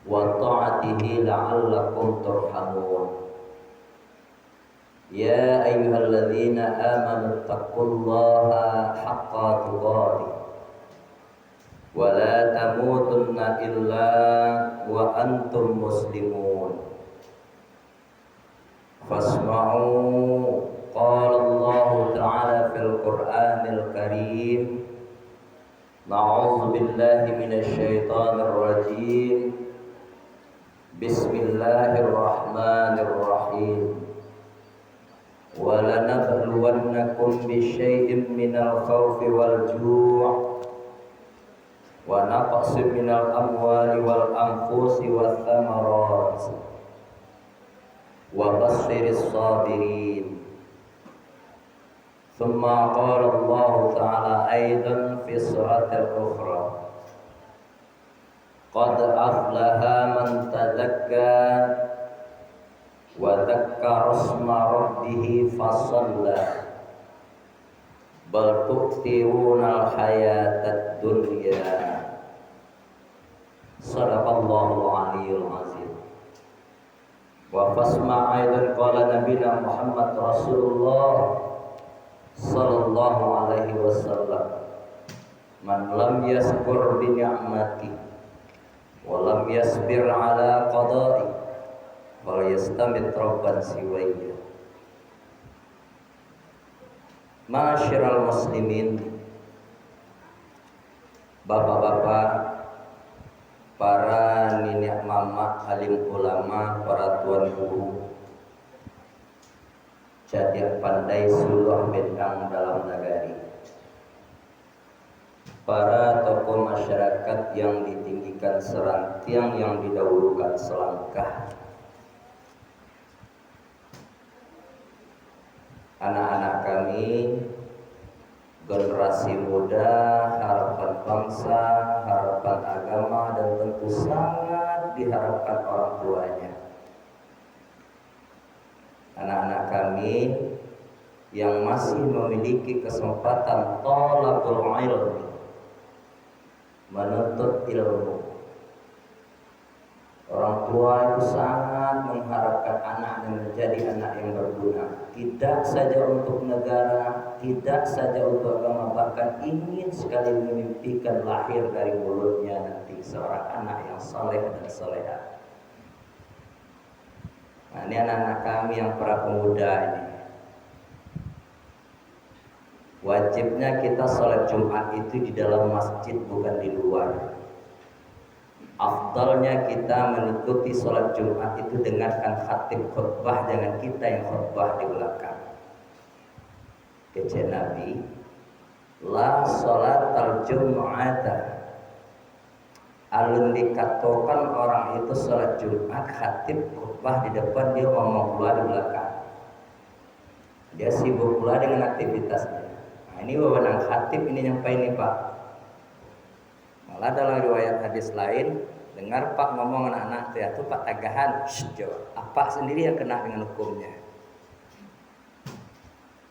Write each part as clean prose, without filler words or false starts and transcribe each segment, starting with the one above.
وطاعته لعلكم ترحمون يا أيها الذين آمنوا اتقوا الله حق تقاته ولا تموتن إلا وأنتم مسلمون فاسمعوا قال الله تعالى في القرآن الكريم نعوذ بالله من الشيطان الرجيم بسم الله الرحمن الرحيم ولنبلونكم بشيء من الخوف والجوع ونقص من الأموال والأنفس والثمرات وبشر الصابرين ثم قال الله تعالى أيضا في السورة الأخرى قد أفلح من تزكى وذكر اسم ربه فصلى بل تؤثرون الحياة الدنيا صدق الله العلي العظيم وفاسمع أيضا قال نبينا محمد رسول الله صلى الله عليه وسلم من لم يشكر بنعمته ولم يصبر على قضائه falyastamit rabban siwayya. Ma'asyiral muslimin, bapak-bapak, para nenek mama, alim ulama, para tuan guru, jadiak pandai suluh bentang dalam nagari, para tokoh masyarakat yang ditinggikan serantiang, yang didahulukan selangkah, anak-anak kami, generasi muda, harapan bangsa, harapan agama, dan tentu sangat diharapkan orang tuanya. Anak-anak kami yang masih memiliki kesempatan thalabul ilmi, menuntut ilmu. Orang tua itu sangat mengharapkan anaknya menjadi anak yang berguna, tidak saja untuk negara, tidak saja untuk agama, bahkan ingin sekali memimpikan lahir dari mulutnya nanti seorang anak yang saleh dan salehah. Nah, ini anak-anak kami yang para pemuda ini. Wajibnya kita sholat Jumat itu di dalam masjid, bukan di luar. Afdalnya kita mengikuti sholat Jumat itu dengarkan khatib khutbah, jangan kita yang khutbah di belakang. Kece Nabi, la sholat al-jum'ata, alun dikatakan orang itu sholat Jumat, khatib khutbah di depan, dia ngomong pula di belakang. Dia sibuk pula dengan aktivitasnya. Nah, ini wewenang khatib ini nyampai ini Pak. Malah dalam riwayat hadis lain, dengar Pak ngomong anak-anak itu Pak tagahan, apa sendiri yang kena dengan hukumnya.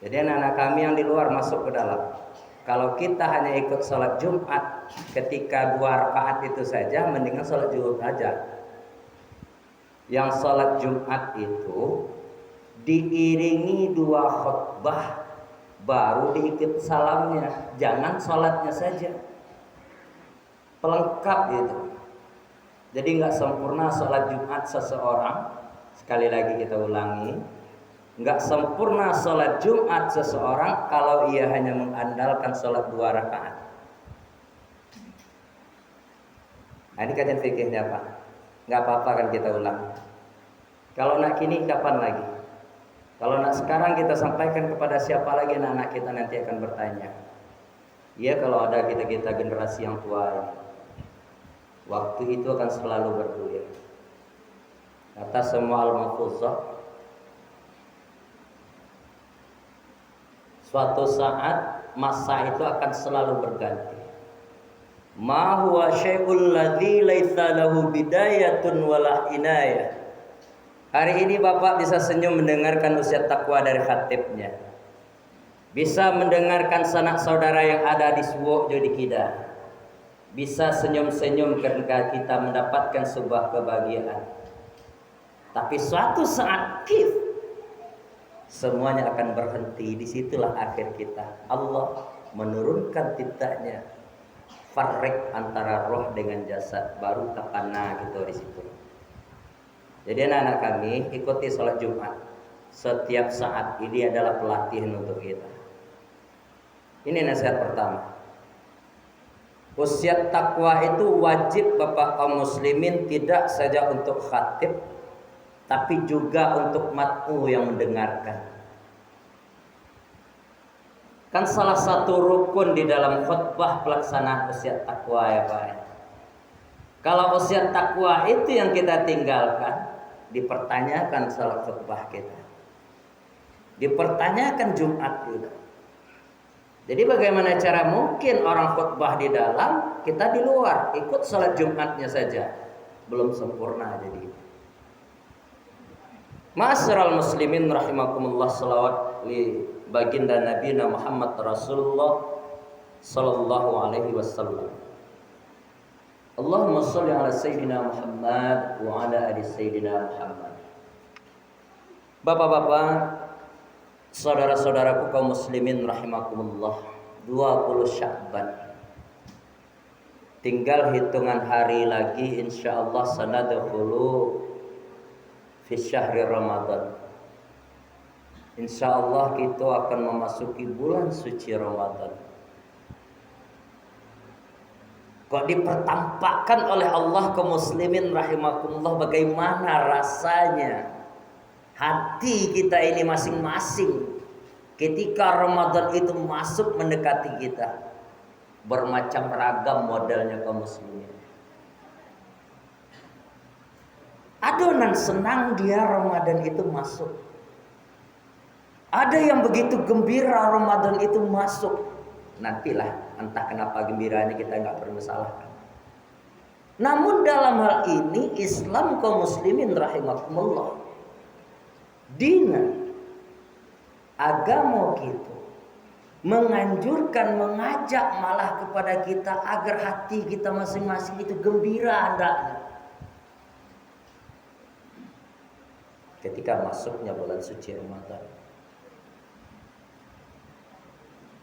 Jadi anak-anak kami yang di luar masuk ke dalam. Kalau kita hanya ikut sholat Jumat ketika 2 rakaat itu saja, mendingan sholat Jumat aja. Yang sholat Jumat itu diiringi 2 khutbah, baru diikut salamnya. Jangan sholatnya saja, pelengkap itu. Jadi nggak sempurna sholat Jumat seseorang. Sekali lagi kita ulangi, nggak sempurna sholat Jumat seseorang kalau ia hanya mengandalkan sholat 2 rakaat. Nah, ini kajian fikihnya Pak. Nggak apa-apa kan kita ulang. Kalau nak kini kapan lagi? Kalau nak sekarang kita sampaikan kepada siapa lagi anak-anak kita nanti akan bertanya. Ya kalau ada kita generasi yang tua ini. Waktu itu akan selalu bergulir. Kata semua al-mahfuzah, suatu saat masa itu akan selalu berganti. Ma huwa syai'ul ladzi laisa lahu bidayatun wala inayah. Hari ini Bapak bisa senyum mendengarkan usia takwa dari khatibnya. Bisa mendengarkan sanak saudara yang ada di Suwok Jodi Kida. bisa senyum-senyum ketika kita mendapatkan sebuah kebahagiaan. Tapi suatu saat semuanya akan berhenti. Disitulah akhir kita. Allah menurunkan tintanya, farrik antara roh dengan jasad, baru kapana gitu di situ. Jadi anak-anak kami ikuti sholat Jumat setiap saat. Ini adalah pelatihan untuk kita. Ini nasihat pertama. Wasiat takwa itu wajib Bapak kaum muslimin, tidak saja untuk khatib, tapi juga untuk mat'u yang mendengarkan. Kan salah satu rukun di dalam khutbah pelaksanaan wasiat takwa ya Pak. Kalau wasiat takwa itu yang kita tinggalkan, dipertanyakan salat khutbah kita, dipertanyakan Jumat juga. Jadi bagaimana cara mungkin orang khutbah di dalam, kita di luar ikut salat Jumatnya saja, belum sempurna. Jadi Ma'asyiral muslimin rahimakumullah, salawat li baginda Nabi Muhammad Rasulullah sallallahu alaihi wasallam. Allahumma sholli ala sayyidina Muhammad wa ala ali sayyidina Muhammad. Bapak-bapak, saudara-saudaraku kaum muslimin rahimakumullah, 20 Sya'ban. Tinggal hitungan hari lagi, insyaallah sanadkhulu fi syahri Ramadan. Insyaallah kita akan memasuki bulan suci Ramadan. Kok dipertampakkan oleh Allah kaum muslimin rahimakumullah, bagaimana rasanya hati kita ini masing-masing ketika Ramadan itu masuk mendekati kita. Bermacam ragam modelnya kaum muslimin. Adonan senang dia Ramadan itu masuk. Ada yang begitu gembira Ramadan itu masuk. Nantilah entah kenapa gembiranya kita nggak permasalahkan. Namun dalam hal ini Islam kaum muslimin rahimakumullah, dina agama kita menganjurkan, mengajak malah kepada kita agar hati kita masing-masing itu gembira hendaknya ketika masuknya bulan suci Ramadan.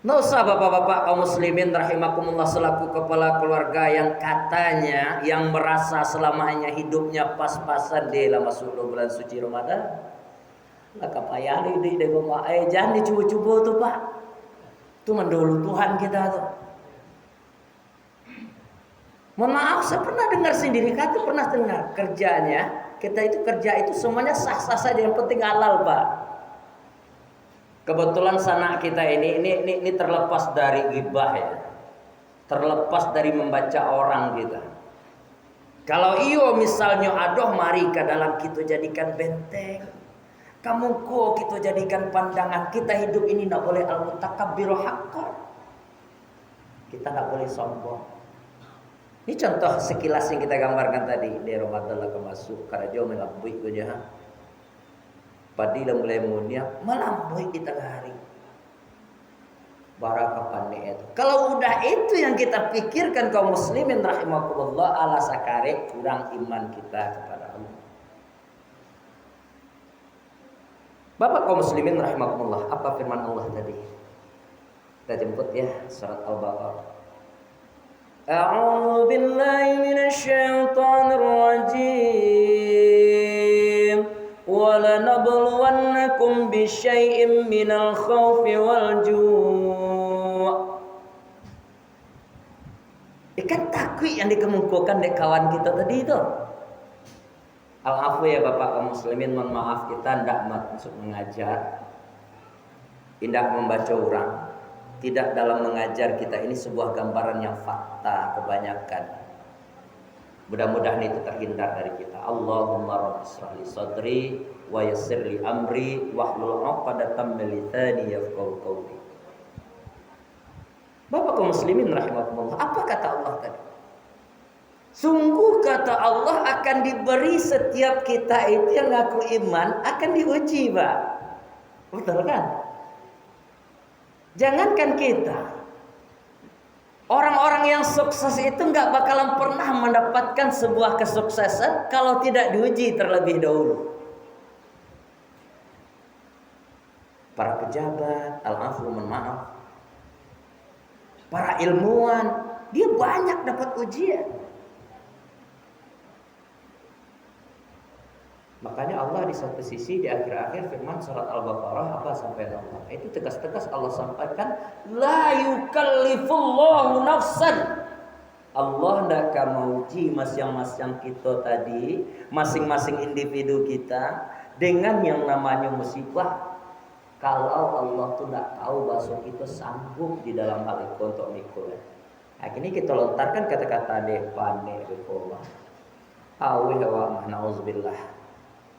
Nggak usah bapak-bapak kaum muslimin rahimakumullah selaku kepala keluarga yang katanya, yang merasa selamanya hidupnya pas-pasan dia masuk bulan suci Ramadan. Lah kapayali di degoma jangan dicubu-cubu tuh Pak. Itu mendahului Tuhan kita tuh. Mohon maaf, saya pernah dengar sendiri, kata pernah dengar kerjanya, kita itu kerja itu semuanya sah-sah saja, yang penting halal Pak. Kebetulan sanak kita ini terlepas dari ghibah ya, terlepas dari membaca orang kita. Kalau iyo misalnya adoh mari ke dalam kita jadikan benteng, kamu kok kita jadikan pandangan, kita hidup ini tidak boleh al-mutakabbiru haqqan, kita tidak boleh sombong. Ini contoh sekilas yang kita gambarkan tadi di Ramadan lah masuk karena jauh melambui punya. Padahal mulai mulia melambui di tengah hari. Barakah pandai itu. Kalau udah itu yang kita pikirkan kaum muslimin rahimakumullah, ala sakare kurang iman kita kepada Allah. Bapak kaum muslimin rahimakumullah, apa firman Allah tadi? Kita jemput ya surat Al-Baqarah. A'udzu billahi minasy syaithanir rajim. وَلَنَبْلُوَنَّكُمْ بِشَيْءٍ مِّنَ الْخَوْفِ وَالْجُوعِ. Ikan takwi yang dikemukakan oleh kawan kita tadi itu. Al-afu ya Bapak kaum muslimin, mohon maaf kita tidak masuk mengajar, tidak membaca orang, tidak dalam mengajar kita ini sebuah gambaran yang fakta kebanyakan. Mudah-mudahan itu terhindar dari kita. Allahumma rabbi shrah li sadri wa yassir li amri wahlul 'uqdatam min lisani yafqahu qawli. Bapak kaum muslimin rahimakumullah, apa kata Allah tadi? Sungguh kata Allah akan diberi setiap kita itu yang ngaku iman akan diuji, Pak. Betul kan? Jangankan kita, Orang-orang yang sukses itu nggak bakalan pernah mendapatkan sebuah kesuksesan kalau tidak diuji terlebih dahulu. Para pejabat, al-afwu mohon maaf. Para ilmuwan, dia banyak dapat ujian. Makanya Allah di satu sisi di akhir-akhir firman surat Al-Baqarah apa sampai Allah itu tegas-tegas Allah sampaikan la yukallifullahu nafsan. Allah tidak akan menguji masing-masing kita tadi, masing-masing individu kita dengan yang namanya musibah. Kalau Allah tuh tidak tahu bahwa kita sanggup di dalam hal itu untuk mikul. Nah, ini kita lontarkan kata-kata deh panik Allah. Awi wa na'udzubillah.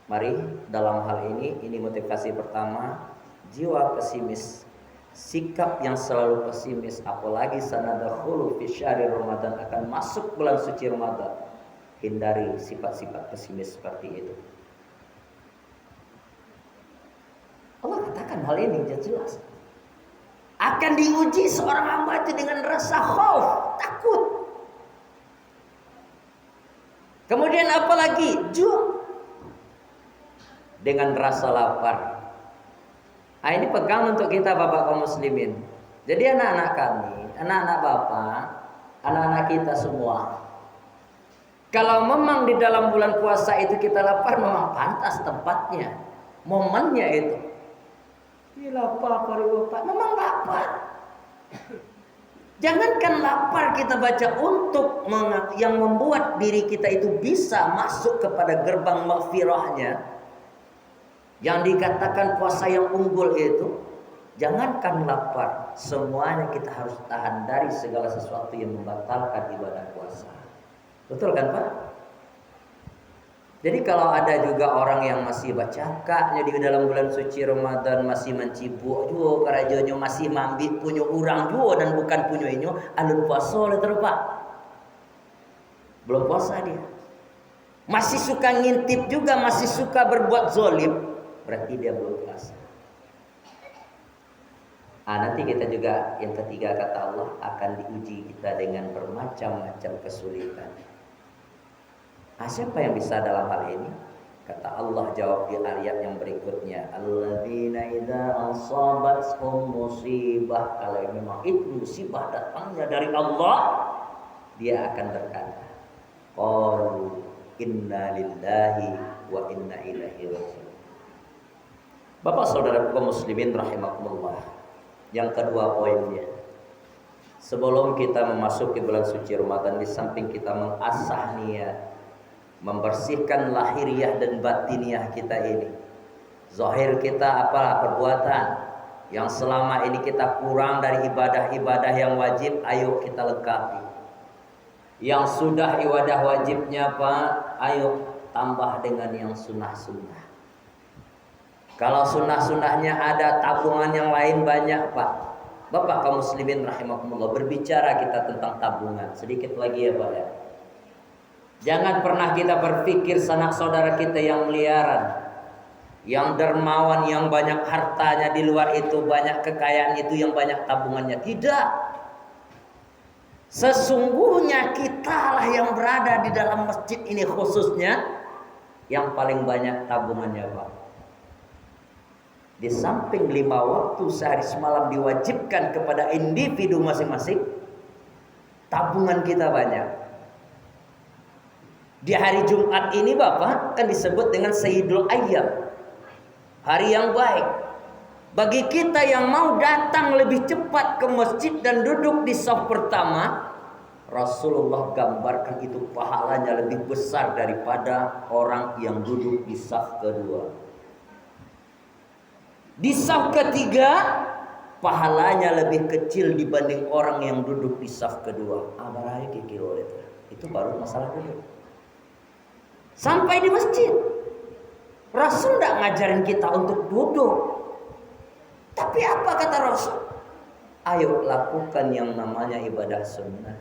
Mari dalam hal ini motivasi pertama, jiwa pesimis, sikap yang selalu pesimis, apalagi sanadakhulu fi syahri Ramadan, akan masuk bulan suci Ramadan. Hindari sifat-sifat pesimis seperti itu. Allah katakan hal ini jelas. Akan diuji seorang hamba itu dengan rasa khauf, takut. Kemudian apalagi? Ju' dengan rasa lapar. Nah, ini pegang untuk kita bapak kaum muslimin. Jadi anak-anak kami, anak-anak bapak, anak-anak kita semua, kalau memang di dalam bulan puasa itu kita lapar, memang pantas tempatnya, momennya itu. Ini lapar bapak, memang lapar. Jangankan lapar kita baca untuk yang membuat diri kita itu bisa masuk kepada gerbang maghfirahnya. Yang dikatakan puasa yang unggul itu, jangankan lapar, semuanya kita harus tahan dari segala sesuatu yang membatalkan ibadah puasa. Betul kan Pak? Jadi kalau ada juga orang yang masih bacakanya di dalam bulan suci Ramadan, masih mencibuk juga karajonyo, masih mambit punya orang juga dan bukan punya inyo, alun puasa oleh Pak. Belum puasa dia. Masih suka ngintip juga, masih suka berbuat zolim, berarti dia belum puasa. Nanti kita juga yang ketiga kata Allah akan diuji kita dengan bermacam-macam kesulitan. Siapa yang bisa dalam hal ini? Kata Allah jawab di ayat yang berikutnya, alladzina idza asabathum musibah, kalau memang itu musibah datangnya dari Allah, dia akan berkata, qalu inna lillahi wa inna ilaihi raji'un. Bapak saudara kaum muslimin rahimakumullah. Yang kedua poinnya, sebelum kita memasuki bulan suci Ramadan, di samping kita mengasah niat, membersihkan lahiriah dan batiniah kita ini, zahir kita apa perbuatan yang selama ini kita kurang dari ibadah-ibadah yang wajib, ayo kita lengkapi. Yang sudah ibadah wajibnya Pak, ayo tambah dengan yang sunnah-sunnah. Kalau sunnah-sunnahnya ada, tabungan yang lain banyak Pak. Bapak kaum muslimin rahimakumullah, berbicara kita tentang tabungan sedikit lagi ya Pak ya. Jangan pernah kita berpikir sanak saudara kita yang miliaran, yang dermawan, yang banyak hartanya, di luar itu banyak kekayaan itu yang banyak tabungannya. Tidak. Sesungguhnya kitalah yang berada di dalam masjid ini khususnya yang paling banyak tabungannya Pak. Di samping 5 waktu sehari semalam diwajibkan kepada individu masing-masing, tabungan kita banyak. Di hari Jumat ini Bapak kan disebut dengan Sayyidul Ayyam, hari yang baik. Bagi kita yang mau datang lebih cepat ke masjid dan duduk di saf pertama, Rasulullah gambarkan itu pahalanya lebih besar daripada orang yang duduk di saf kedua. Di saf ketiga, pahalanya lebih kecil dibanding orang yang duduk di saf kedua. Abaraya kikiro itu baru masalah duduk. Sampai di masjid, Rasul tidak ngajarin kita untuk duduk. Tapi apa kata Rasul? Ayo lakukan yang namanya ibadah sunnah.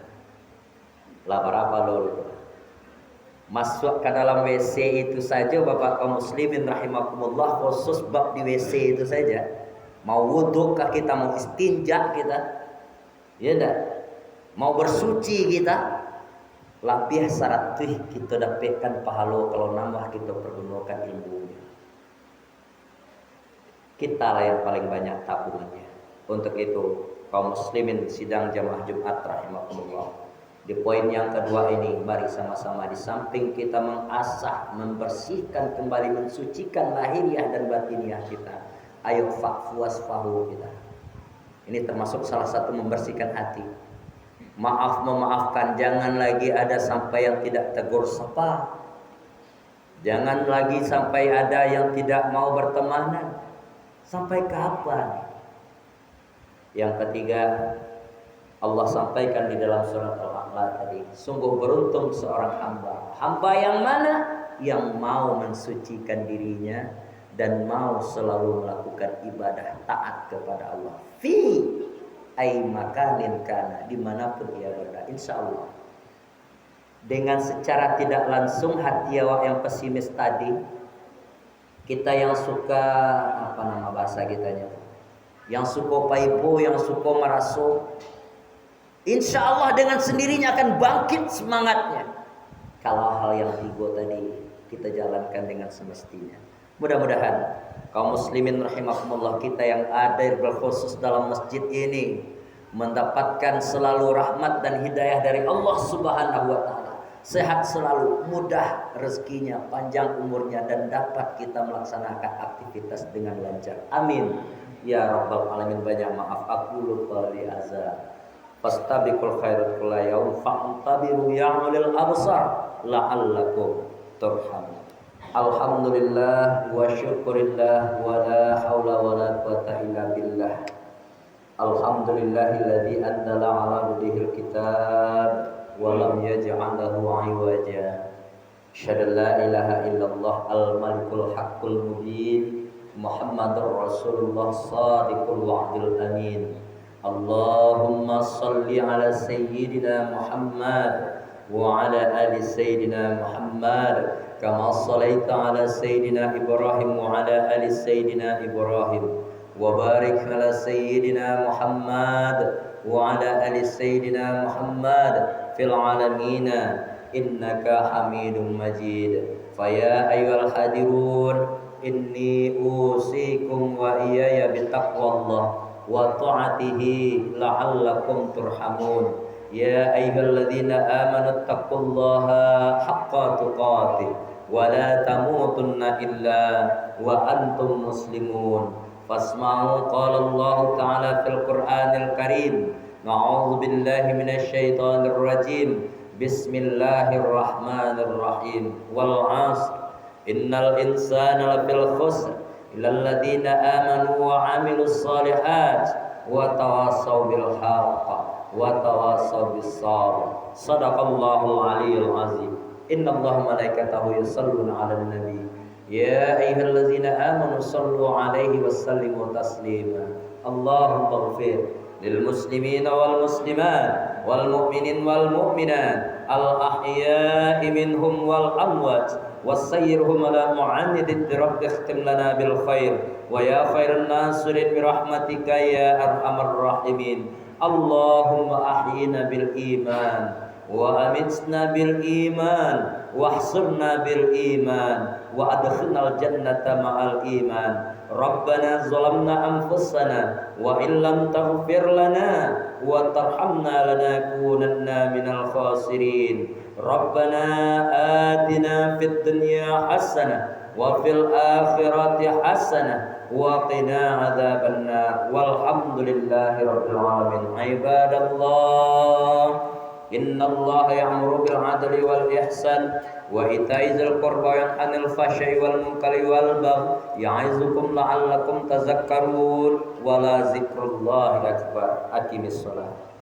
Lapar apa dulu? Masuk ke dalam WC itu saja Bapak kaum muslimin rahimakumullah, khusus bab di WC itu saja. Mau wudhu kah kita, mau istinja kita, ya dah. mau bersuci kita, lapih saratih kita dapatkan pahala kalau nambah kita pergunakan ilmunya. Kita lah yang paling banyak tabungannya. Untuk itu kaum muslimin sidang jamaah Jumat rahimakumullah, di poin yang kedua ini, mari sama-sama di samping kita mengasah, membersihkan kembali, mensucikan lahiriah dan batiniah kita, ayo fa'fu wasfahu kita. Ini termasuk salah satu membersihkan hati. Maaf memaafkan, jangan lagi ada sampai yang tidak tegur sapa. Jangan lagi sampai ada yang tidak mau bertemanan. Sampai kapan? Yang ketiga, Allah sampaikan di dalam surat Al-A'la tadi, sungguh beruntung seorang hamba. Hamba yang mana? Yang mau mensucikan dirinya dan mau selalu melakukan ibadah taat kepada Allah. Fi ay makanin kana, dimanapun ia berada, insya Allah. Dengan secara tidak langsung hati awak yang pesimis tadi, kita yang suka apa nama bahasa kitanya, yang suka paipo, yang suka meraso, insya Allah dengan sendirinya akan bangkit semangatnya. Kalau hal yang tiga tadi kita jalankan dengan semestinya. Mudah-mudahan kaum muslimin rahimakumullah, kita yang ada berkhusus dalam masjid ini mendapatkan selalu rahmat dan hidayah dari Allah Subhanahu wa taala. Sehat selalu, mudah rezekinya, panjang umurnya, dan dapat kita melaksanakan aktivitas dengan lancar. Amin. Ya Rabbal Alamin. Banyak maaf aku lupa li azza. Fastabiqul khairat kulla yaum fa'tabiru ya ulil absar la'allakum turhamun. Alhamdulillah wa syukurillah wa la haula wa la quwata illa billah. Alhamdulillahilladzi anzala 'ala 'abdihi al-kitab wa lam yaj'al lahu 'iwaja. Asyhadu an la ilaha illallah al-malikul haqqul mubin Muhammadur Rasulullah shadiqul wa'dil amin. Allahumma salli ala sayyidina Muhammad wa ala ali sayyidina Muhammad kama sallaita ala sayyidina Ibrahim wa ala ali sayyidina Ibrahim wa barik ala sayyidina Muhammad wa ala ali sayyidina Muhammad fil alamin innaka Hamidum Majid. Faya ayyuhal hadirun, inni usikum wa iyaya bitaqwallah wa ta'atihi la'allakum turhamun. Ya ayyuhalladzina amanu taqullaha haqqa tuqatih wa la tamutunna illa wa antum muslimun. Fasma'u qala Allah ta'ala fil Qur'anil Karim. Na'udzu billahi minasy syaithanir rajim. Bismillahirrahmanirrahim. Wal 'ashr innal insana lafil khusr illal ladzina amanu wa 'amilus shalihat wa tawassaw bil haqq wa tawassaw bis sabr. Shadaqallahul aliyyul azim. Innallaha malaikatahu yusholluna 'alan nabi. Ya ayyuhalladzina amanu shallu 'alaihi wa sallimu taslima. Allahumma ighfir lil muslimina wal muslimat wal mu'minin wal mu'minat al ahya'i minhum wal amwat wasayyirhum ala mu'annidid rabbi ikhtim lana bil khair wa ya khairan nasirin bi rahmatika ya arhamar rahimin. Allahumma ahyina bil iman wa amitna bil iman wahsurna bil iman wa adkhilnal jannata ma'al iman. Rabbana zalamna anfusana wa illam taghfir lana wa tarhamna lanakunanna minal khasirin. Rabbana atina fid dunya hasanah wa fil akhirati hasanah wa qina adzabannar. Walhamdulillahi rabbil alamin. Ibadallah, innallaha ya'muru bil 'adli wal ihsan wa ita'i dzil qurba wa yanha 'anil fahsya'i wal munkari wal baghi ya'izukum la'allakum tadhakkarun. Wa la dzikrullahi akbar. Aqimis shalah.